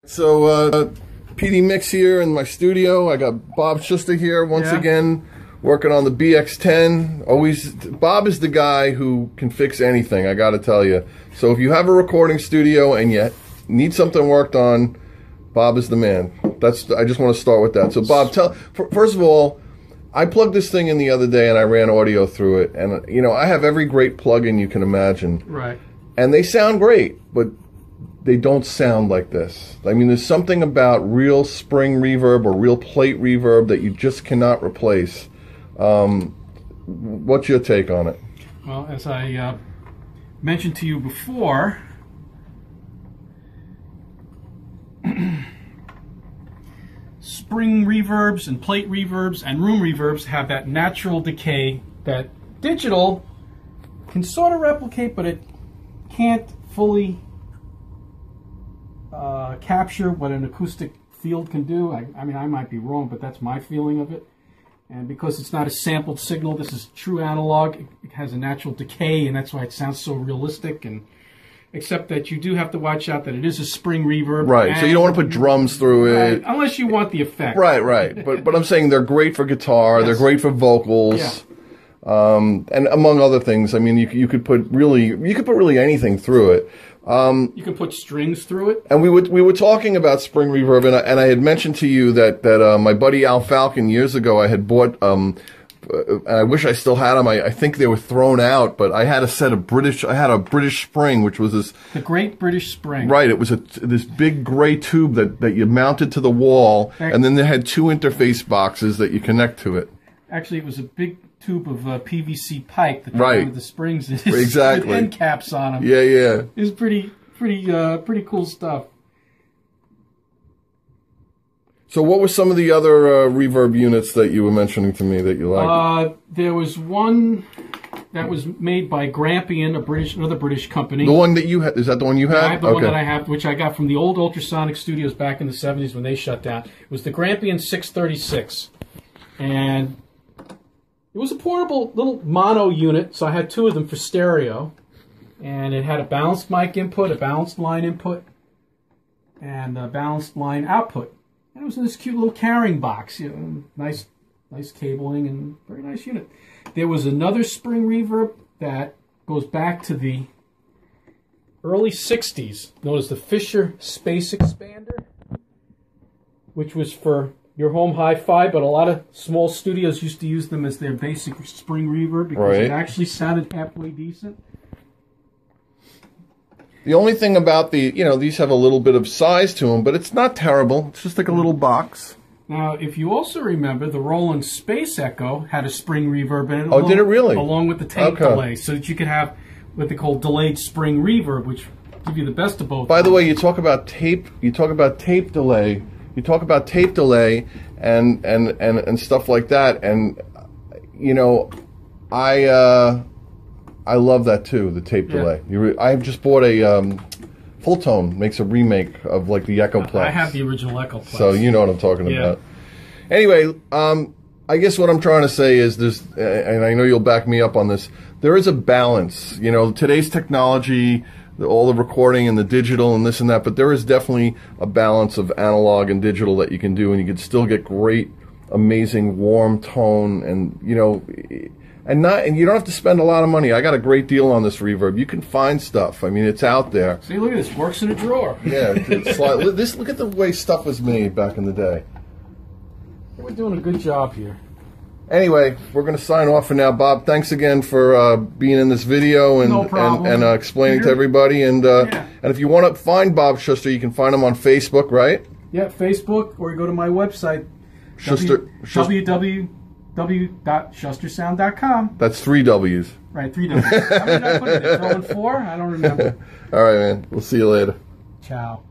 So, Petey Mix here in my studio. I got Bob Shuster here once again, working on the BX10. Always, Bob is the guy who can fix anything, I gotta tell you. So if you have a recording studio and you need something worked on, Bob is the man. I just want to start with that. So Bob, first of all, I plugged this thing in the other day and I ran audio through it. And, you know, I have every great plugin you can imagine. Right. And they sound great, but they don't sound like this. I mean, there's something about real spring reverb or real plate reverb that you just cannot replace. What's your take on it? Well, as I mentioned to you before, spring reverbs and plate reverbs and room reverbs have that natural decay that digital can sort of replicate, but it can't fully capture what an acoustic field can do. I mean, I might be wrong, but that's my feeling of it. And because it's not a sampled signal, this is true analog. It has a natural decay, and that's why it sounds so realistic. And except that you do have to watch out that it is a spring reverb. Right. So you don't want to put drums through it, unless you want the effect. Right. Right. But I'm saying they're great for guitar. Yes. They're great for vocals. Yeah. And among other things, I mean, you could put really anything through it. You can put strings through it. And we were talking about spring reverb, and I had mentioned to you that my buddy Al Falcon years ago, I had bought, and I wish I still had them. I think they were thrown out, but I had a British spring, which was the Great British Spring. Right. It was this big gray tube that you mounted to the wall, and then they had two interface boxes that you connect to it. Actually, it was a big tube of PVC pipe that with the springs in exactly with end caps on them. Yeah. It was pretty cool stuff. So what were some of the other reverb units that you were mentioning to me that you liked? There was one that was made by Grampian, another British company. The one that you had, is that the one you had? Yeah, I have the one that I have, which I got from the old Ultrasonic Studios back in the 70s when they shut down. It was the Grampian 636. And it was a portable little mono unit, so I had two of them for stereo. And it had a balanced mic input, a balanced line input, and a balanced line output. And it was in this cute little carrying box, you know, nice cabling and very nice unit. There was another spring reverb that goes back to the early 60s, known as the Fisher Space Expander, which was for your home hi-fi, but a lot of small studios used to use them as their basic spring reverb because it actually sounded halfway decent. The only thing about these have a little bit of size to them, but it's not terrible. It's just like a little box. Now, if you also remember, the Roland Space Echo had a spring reverb in it. Oh, did it really? Along with the tape delay, so that you could have what they call delayed spring reverb, which give you the best of both. By the way, you talk about tape delay. You talk about tape delay and stuff like that, and you know, I love that too, the tape delay. I just bought a Full Tone makes a remake of like the Echoplex. I have the original Echoplex, so you know what I'm talking about. Anyway, I guess what I'm trying to say is this, and I know you'll back me up on this. There is a balance. You know, today's technology, all the recording and the digital and this and that, but there is definitely a balance of analog and digital that you can do, and you can still get great, amazing, warm tone, and you know, and you don't have to spend a lot of money. I got a great deal on this reverb. You can find stuff. I mean, it's out there. See, look at this. Works in a drawer. Yeah, look at the way stuff was made back in the day. We're doing a good job here. Anyway, we're going to sign off for now. Bob, thanks again for being in this video and explaining to everybody. And if you want to find Bob Shuster, you can find him on Facebook, right? Yeah, Facebook, or go to my website, www.shustersound.com. That's 3 W's. Right, 3 W's. How many did I put in there? 4? I don't remember. All right, man. We'll see you later. Ciao.